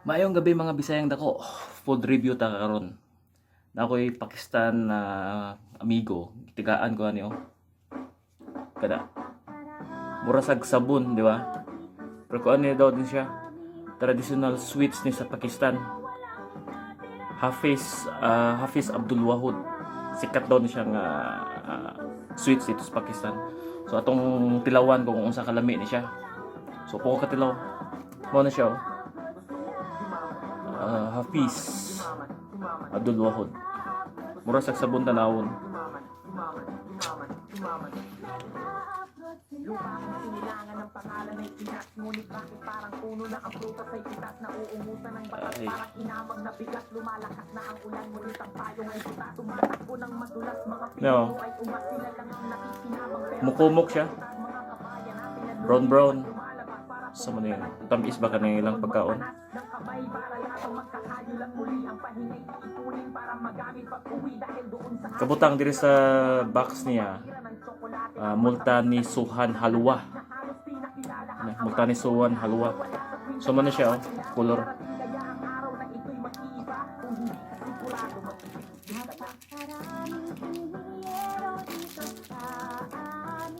Maayong gabi mga Bisayang dako. Food review ta karon. Na ako'y Pakistan na amigo. Tigaan ko ano. Kada. Mura sag sabon, di ba? Pero kung ano daw din siya. Traditional sweets ni sa Pakistan. Hafiz Abdul Wahid. Sikat daw ni siyang sweets dito sa Pakistan. So atong tilawan ko kung unsa kalami ni siya. So po ko katilaw. Mo na siya. Hafiz Abdul Wahid. Mura sa sabon tanawon. No. Mukumok siya. Brown. Sa man yun. Tamis ba ka na ilang pagkaon? Kabutang diri sa box niya. Multani Suhan Halwa. Multani Suhan Halwa. So man na siya, color.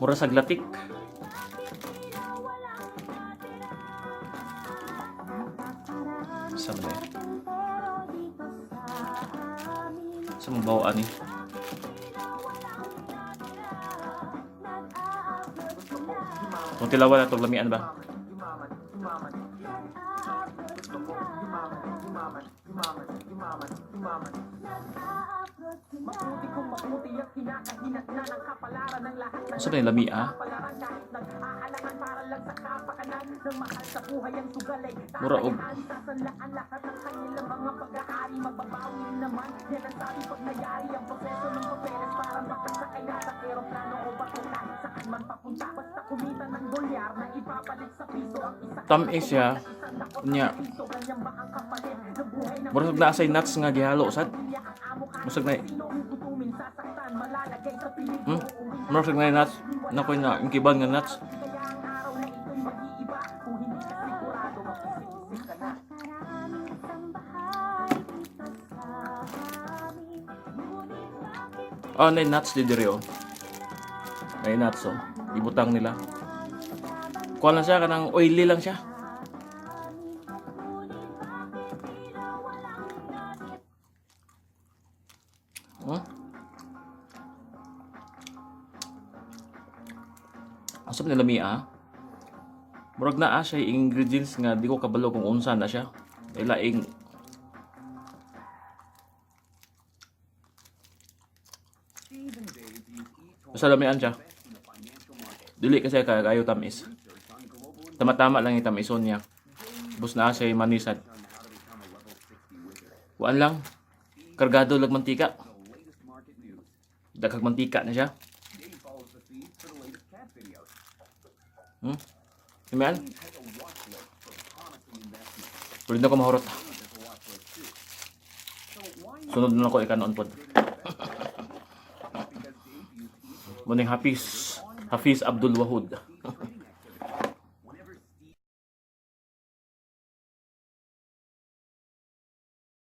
Mura sa glatik. Sama na. Sa mabawaan eh. Kung tilawan na itong lamian ba? Saan na yung lamia? Mura og tamis siya nya. Murag na say nuts nga gihalo sad. Musag na. Murag na nuts. Nakoy na ingkiban nga nuts. Oh, na nuts di diri oh. May nuts oh. Ibutang nila. Kuha lang siya kanang oily lang siya. Asap nila miya. Murag na siya ingredients nga di ko kabalo kung unsa na siya. Ilaing basta lamian siya. Dili kasi kayo tamis. Tama-tama lang yung tamison niya. Bus na siya manisad. Kuan lang. Kargado lag mantika. Daghang mantika na siya. Amen. Pwede na ko mahurot. Sunod na ako ikanon pod. Muning Hafiz Abdul Wahid.